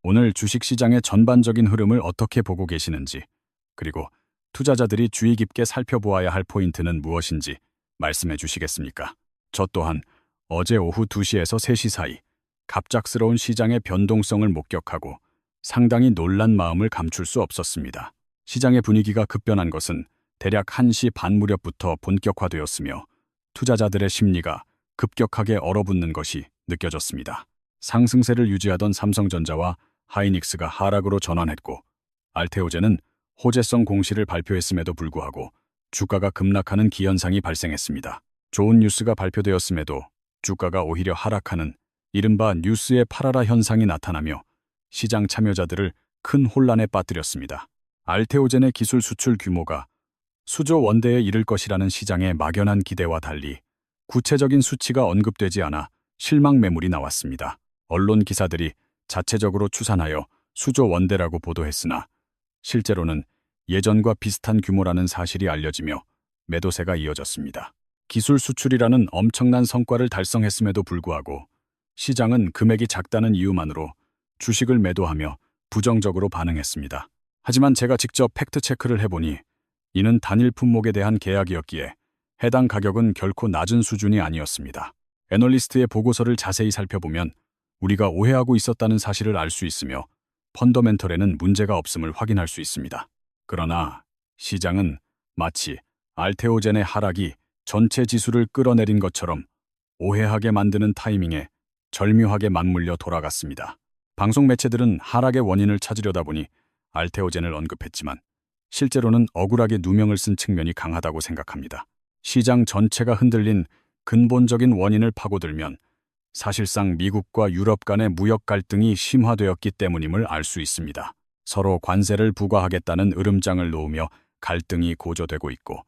오늘 주식시장의 전반적인 흐름을 어떻게 보고 계시는지, 그리고 투자자들이 주의 깊게 살펴보아야 할 포인트는 무엇인지 말씀해 주시겠습니까? 저 또한 어제 오후 2시에서 3시 사이 갑작스러운 시장의 변동성을 목격하고 상당히 놀란 마음을 감출 수 없었습니다. 시장의 분위기가 급변한 것은 대략 1시 반 무렵부터 본격화되었으며 투자자들의 심리가 급격하게 얼어붙는 것이 느껴졌습니다. 상승세를 유지하던 삼성전자와 하이닉스가 하락으로 전환했고, 알테오젠은 호재성 공시를 발표했음에도 불구하고 주가가 급락하는 기현상이 발생했습니다. 좋은 뉴스가 발표되었음에도 주가가 오히려 하락하는 이른바 뉴스의 팔아라 현상이 나타나며 시장 참여자들을 큰 혼란에 빠뜨렸습니다. 알테오젠의 기술 수출 규모가 수조 원대에 이를 것이라는 시장의 막연한 기대와 달리 구체적인 수치가 언급되지 않아 실망 매물이 나왔습니다. 언론 기사들이 자체적으로 추산하여 수조 원대라고 보도했으나 실제로는 예전과 비슷한 규모라는 사실이 알려지며 매도세가 이어졌습니다. 기술 수출이라는 엄청난 성과를 달성했음에도 불구하고 시장은 금액이 작다는 이유만으로 주식을 매도하며 부정적으로 반응했습니다. 하지만 제가 직접 팩트체크를 해보니 이는 단일 품목에 대한 계약이었기에 해당 가격은 결코 낮은 수준이 아니었습니다. 애널리스트의 보고서를 자세히 살펴보면 우리가 오해하고 있었다는 사실을 알 수 있으며 펀더멘털에는 문제가 없음을 확인할 수 있습니다. 그러나 시장은 마치 알테오젠의 하락이 전체 지수를 끌어내린 것처럼 오해하게 만드는 타이밍에 절묘하게 맞물려 돌아갔습니다. 방송 매체들은 하락의 원인을 찾으려다 보니 알테오젠을 언급했지만 실제로는 억울하게 누명을 쓴 측면이 강하다고 생각합니다. 시장 전체가 흔들린 근본적인 원인을 파고들면 사실상 미국과 유럽 간의 무역 갈등이 심화되었기 때문임을 알 수 있습니다. 서로 관세를 부과하겠다는 으름장을 놓으며 갈등이 고조되고 있고,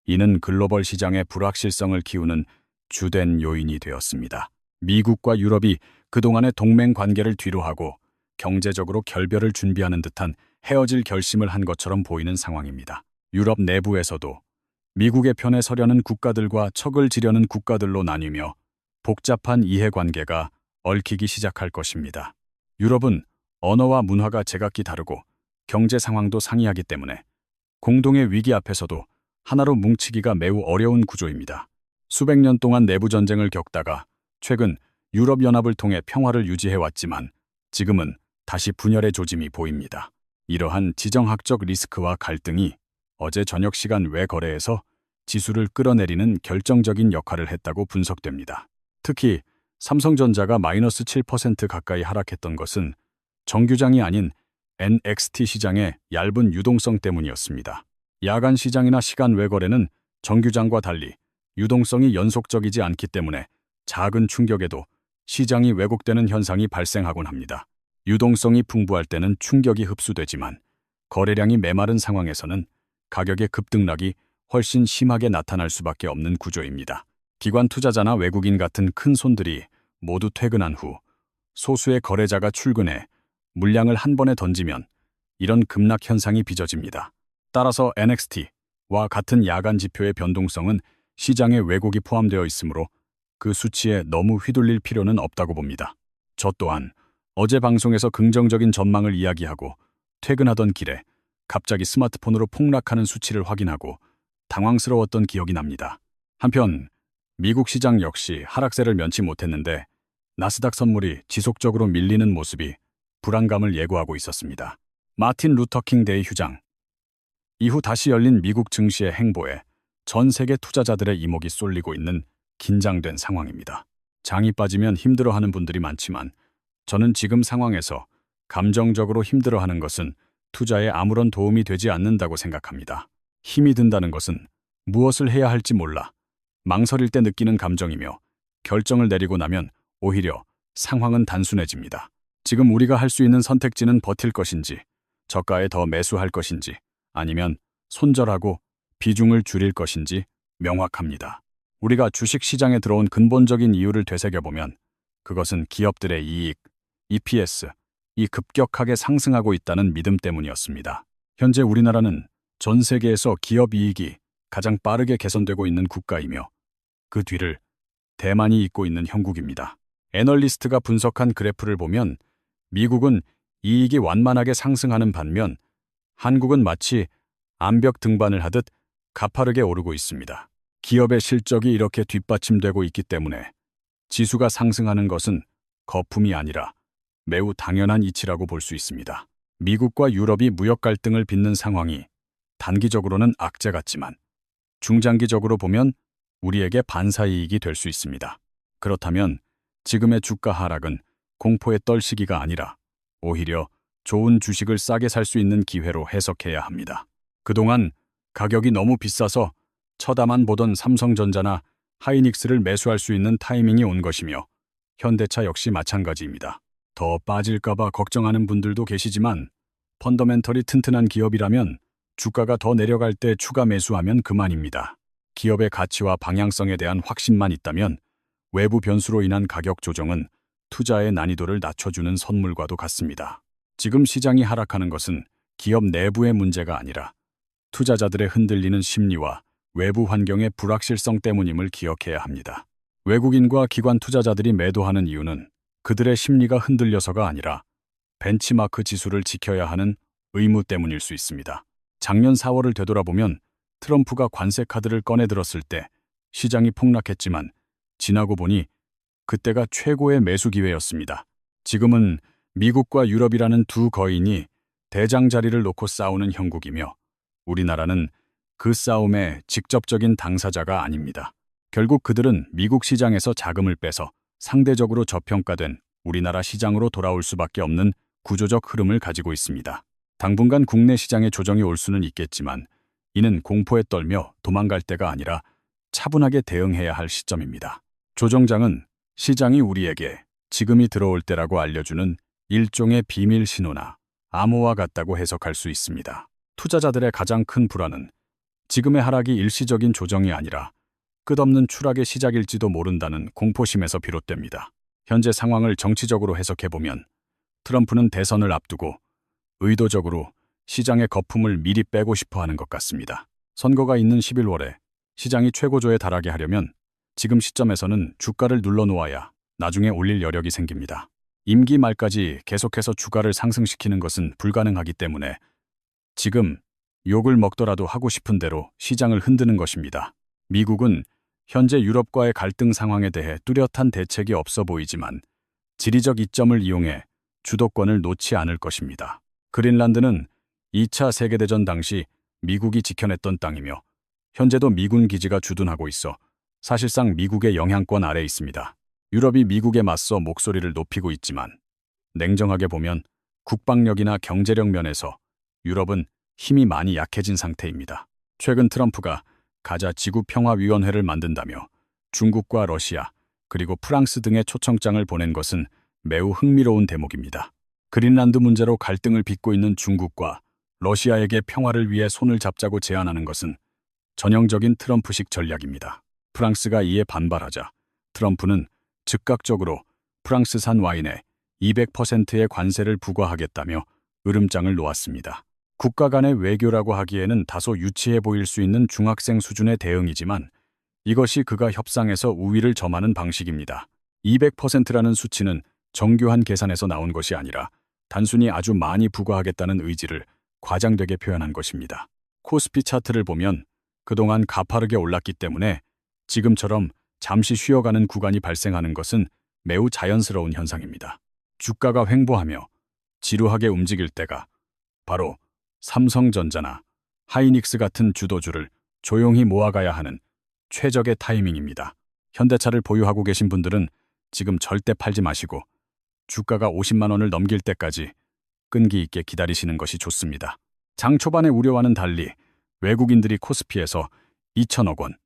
이는 글로벌 시장의 불확실성을 키우는 주된 요인이 되었습니다. 미국과 유럽이 그동안의 동맹 관계를 뒤로하고 경제적으로 결별을 준비하는 듯한 헤어질 결심을 한 것처럼 보이는 상황입니다. 유럽 내부에서도 미국의 편에 서려는 국가들과 척을 지려는 국가들로 나뉘며 복잡한 이해관계가 얽히기 시작할 것입니다. 유럽은 언어와 문화가 제각기 다르고 경제 상황도 상이하기 때문에 공동의 위기 앞에서도 하나로 뭉치기가 매우 어려운 구조입니다. 수백 년 동안 내부 전쟁을 겪다가 최근 유럽연합을 통해 평화를 유지해왔지만 지금은 다시 분열의 조짐이 보입니다. 이러한 지정학적 리스크와 갈등이 어제 저녁 시간 외 거래에서 지수를 끌어내리는 결정적인 역할을 했다고 분석됩니다. 특히 삼성전자가 마이너스 7% 가까이 하락했던 것은 정규장이 아닌 NXT 시장의 얇은 유동성 때문이었습니다. 야간 시장이나 시간 외 거래는 정규장과 달리 유동성이 연속적이지 않기 때문에 작은 충격에도 시장이 왜곡되는 현상이 발생하곤 합니다. 유동성이 풍부할 때는 충격이 흡수되지만 거래량이 메마른 상황에서는 가격의 급등락이 훨씬 심하게 나타날 수밖에 없는 구조입니다. 기관 투자자나 외국인 같은 큰 손들이 모두 퇴근한 후 소수의 거래자가 출근해 물량을 한 번에 던지면 이런 급락 현상이 빚어집니다. 따라서 NXT와 같은 야간 지표의 변동성은 시장에 왜곡이 포함되어 있으므로 그 수치에 너무 휘둘릴 필요는 없다고 봅니다. 저 또한 어제 방송에서 긍정적인 전망을 이야기하고 퇴근하던 길에 갑자기 스마트폰으로 폭락하는 수치를 확인하고 당황스러웠던 기억이 납니다. 한편 미국 시장 역시 하락세를 면치 못했는데 나스닥 선물이 지속적으로 밀리는 모습이 불안감을 예고하고 있었습니다. 마틴 루터킹 데이 휴장 이후 다시 열린 미국 증시의 행보에 전 세계 투자자들의 이목이 쏠리고 있는 긴장된 상황입니다. 장이 빠지면 힘들어하는 분들이 많지만 저는 지금 상황에서 감정적으로 힘들어하는 것은 투자에 아무런 도움이 되지 않는다고 생각합니다. 힘이 든다는 것은 무엇을 해야 할지 몰라 망설일 때 느끼는 감정이며 결정을 내리고 나면 오히려 상황은 단순해집니다. 지금 우리가 할 수 있는 선택지는 버틸 것인지, 저가에 더 매수할 것인지, 아니면 손절하고 비중을 줄일 것인지 명확합니다. 우리가 주식시장에 들어온 근본적인 이유를 되새겨보면 그것은 기업들의 이익, EPS이 급격하게 상승하고 있다는 믿음 때문이었습니다. 현재 우리나라는 전 세계에서 기업 이익이 가장 빠르게 개선되고 있는 국가이며 그 뒤를 대만이 잇고 있는 형국입니다. 애널리스트가 분석한 그래프를 보면 미국은 이익이 완만하게 상승하는 반면 한국은 마치 암벽 등반을 하듯 가파르게 오르고 있습니다. 기업의 실적이 이렇게 뒷받침되고 있기 때문에 지수가 상승하는 것은 거품이 아니라 매우 당연한 이치라고 볼 수 있습니다. 미국과 유럽이 무역 갈등을 빚는 상황이 단기적으로는 악재 같지만 중장기적으로 보면 우리에게 반사이익이 될 수 있습니다. 그렇다면 지금의 주가 하락은 공포에 떨 시기가 아니라 오히려 좋은 주식을 싸게 살 수 있는 기회로 해석해야 합니다. 그동안 가격이 너무 비싸서 쳐다만 보던 삼성전자나 하이닉스를 매수할 수 있는 타이밍이 온 것이며 현대차 역시 마찬가지입니다. 더 빠질까봐 걱정하는 분들도 계시지만 펀더멘털이 튼튼한 기업이라면 주가가 더 내려갈 때 추가 매수하면 그만입니다. 기업의 가치와 방향성에 대한 확신만 있다면 외부 변수로 인한 가격 조정은 투자의 난이도를 낮춰주는 선물과도 같습니다. 지금 시장이 하락하는 것은 기업 내부의 문제가 아니라 투자자들의 흔들리는 심리와 외부 환경의 불확실성 때문임을 기억해야 합니다. 외국인과 기관 투자자들이 매도하는 이유는 그들의 심리가 흔들려서가 아니라 벤치마크 지수를 지켜야 하는 의무 때문일 수 있습니다. 작년 4월을 되돌아보면 트럼프가 관세 카드를 꺼내들었을 때 시장이 폭락했지만 지나고 보니 그때가 최고의 매수 기회였습니다. 지금은 미국과 유럽이라는 두 거인이 대장 자리를 놓고 싸우는 형국이며 우리나라는 그 싸움의 직접적인 당사자가 아닙니다. 결국 그들은 미국 시장에서 자금을 빼서 상대적으로 저평가된 우리나라 시장으로 돌아올 수밖에 없는 구조적 흐름을 가지고 있습니다. 당분간 국내 시장에 조정이 올 수는 있겠지만 이는 공포에 떨며 도망갈 때가 아니라 차분하게 대응해야 할 시점입니다. 조정장은 시장이 우리에게 지금이 들어올 때라고 알려주는 일종의 비밀 신호나 암호와 같다고 해석할 수 있습니다. 투자자들의 가장 큰 불안은 지금의 하락이 일시적인 조정이 아니라 끝없는 추락의 시작일지도 모른다는 공포심에서 비롯됩니다. 현재 상황을 정치적으로 해석해보면 트럼프는 대선을 앞두고 의도적으로 시장의 거품을 미리 빼고 싶어 하는 것 같습니다. 선거가 있는 11월에 시장이 최고조에 달하게 하려면 지금 시점에서는 주가를 눌러놓아야 나중에 올릴 여력이 생깁니다. 임기 말까지 계속해서 주가를 상승시키는 것은 불가능하기 때문에 지금 욕을 먹더라도 하고 싶은 대로 시장을 흔드는 것입니다. 미국은 현재 유럽과의 갈등 상황에 대해 뚜렷한 대책이 없어 보이지만 지리적 이점을 이용해 주도권을 놓지 않을 것입니다. 그린란드는 2차 세계대전 당시 미국이 지켜냈던 땅이며 현재도 미군 기지가 주둔하고 있어 사실상 미국의 영향권 아래에 있습니다. 유럽이 미국에 맞서 목소리를 높이고 있지만 냉정하게 보면 국방력이나 경제력 면에서 유럽은 힘이 많이 약해진 상태입니다. 최근 트럼프가 가자 지구평화위원회를 만든다며 중국과 러시아 그리고 프랑스 등의 초청장을 보낸 것은 매우 흥미로운 대목입니다. 그린란드 문제로 갈등을 빚고 있는 중국과 러시아에게 평화를 위해 손을 잡자고 제안하는 것은 전형적인 트럼프식 전략입니다. 프랑스가 이에 반발하자 트럼프는 즉각적으로 프랑스산 와인에 200%의 관세를 부과하겠다며 으름장을 놓았습니다. 국가 간의 외교라고 하기에는 다소 유치해 보일 수 있는 중학생 수준의 대응이지만 이것이 그가 협상에서 우위를 점하는 방식입니다. 200%라는 수치는 정교한 계산에서 나온 것이 아니라 단순히 아주 많이 부과하겠다는 의지를 과장되게 표현한 것입니다. 코스피 차트를 보면 그동안 가파르게 올랐기 때문에 지금처럼 잠시 쉬어가는 구간이 발생하는 것은 매우 자연스러운 현상입니다. 주가가 횡보하며 지루하게 움직일 때가 바로 삼성전자나 하이닉스 같은 주도주를 조용히 모아가야 하는 최적의 타이밍입니다. 현대차를 보유하고 계신 분들은 지금 절대 팔지 마시고 주가가 50만 원을 넘길 때까지 끈기 있게 기다리시는 것이 좋습니다. 장 초반의 우려와는 달리 외국인들이 코스피에서 2천억 원,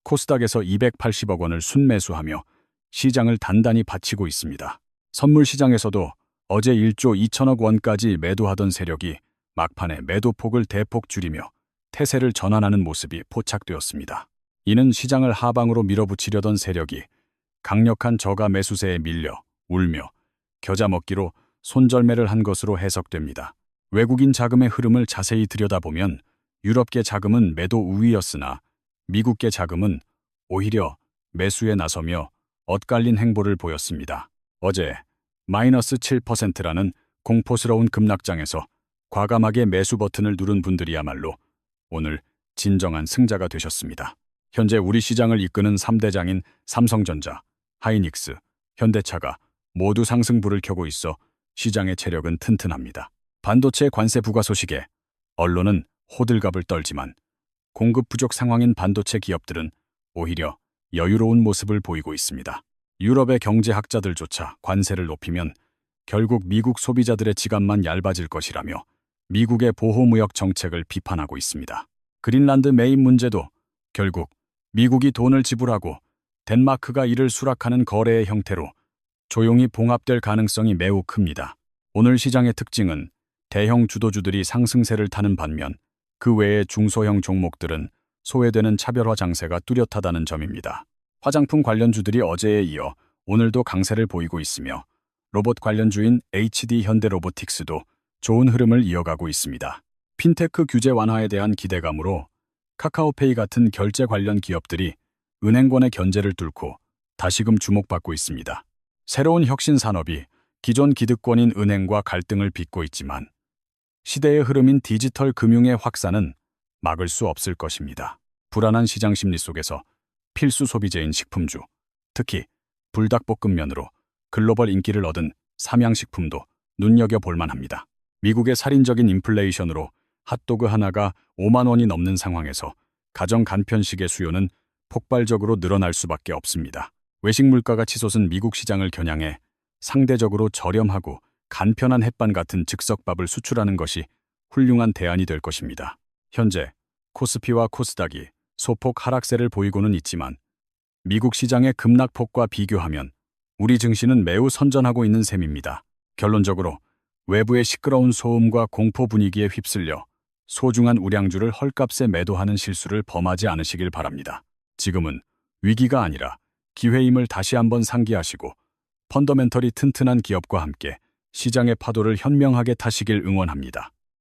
코스닥에서 280억 원을 순매수하며 시장을 단단히 받치고 있습니다. 선물 시장에서도 어제 1조 2천억 원까지 매도하던 세력이 막판에 매도폭을 대폭 줄이며 태세를 전환하는 모습이 포착되었습니다. 이는 시장을 하방으로 밀어붙이려던 세력이 강력한 저가 매수세에 밀려 울며 겨자 먹기로 손절매를 한 것으로 해석됩니다. 외국인 자금의 흐름을 자세히 들여다보면 유럽계 자금은 매도 우위였으나 미국계 자금은 오히려 매수에 나서며 엇갈린 행보를 보였습니다. 어제 마이너스 7%라는 공포스러운 급락장에서 과감하게 매수 버튼을 누른 분들이야말로 오늘 진정한 승자가 되셨습니다. 현재 우리 시장을 이끄는 3대장인 삼성전자, 하이닉스, 현대차가 모두 상승불을 켜고 있어 시장의 체력은 튼튼합니다. 반도체 관세 부과 소식에 언론은 호들갑을 떨지만 공급 부족 상황인 반도체 기업들은 오히려 여유로운 모습을 보이고 있습니다. 유럽의 경제학자들조차 관세를 높이면 결국 미국 소비자들의 지갑만 얇아질 것이라며 미국의 보호무역 정책을 비판하고 있습니다. 그린란드 매입 문제도 결국 미국이 돈을 지불하고 덴마크가 이를 수락하는 거래의 형태로 조용히 봉합될 가능성이 매우 큽니다. 오늘 시장의 특징은 대형 주도주들이 상승세를 타는 반면 그 외의 중소형 종목들은 소외되는 차별화 장세가 뚜렷하다는 점입니다. 화장품 관련주들이 어제에 이어 오늘도 강세를 보이고 있으며 로봇 관련주인 HD 현대로보틱스도 좋은 흐름을 이어가고 있습니다. 핀테크 규제 완화에 대한 기대감으로 카카오페이 같은 결제 관련 기업들이 은행권의 견제를 뚫고 다시금 주목받고 있습니다. 새로운 혁신 산업이 기존 기득권인 은행과 갈등을 빚고 있지만 시대의 흐름인 디지털 금융의 확산은 막을 수 없을 것입니다. 불안한 시장 심리 속에서 필수 소비재인 식품주, 특히 불닭볶음면으로 글로벌 인기를 얻은 삼양식품도 눈여겨볼 만합니다. 미국의 살인적인 인플레이션으로 핫도그 하나가 5만 원이 넘는 상황에서 가정 간편식의 수요는 폭발적으로 늘어날 수밖에 없습니다. 외식 물가가 치솟은 미국 시장을 겨냥해 상대적으로 저렴하고 간편한 햇반 같은 즉석밥을 수출하는 것이 훌륭한 대안이 될 것입니다. 현재 코스피와 코스닥이 소폭 하락세를 보이고는 있지만 미국 시장의 급락폭과 비교하면 우리 증시는 매우 선전하고 있는 셈입니다. 결론적으로 외부의 시끄러운 소음과 공포 분위기에 휩쓸려 소중한 우량주를 헐값에 매도하는 실수를 범하지 않으시길 바랍니다. 지금은 위기가 아니라 기회임을 다시 한번 상기하시고 펀더멘털이 튼튼한 기업과 함께 시장의 파도를 현명하게 타시길 응원합니다.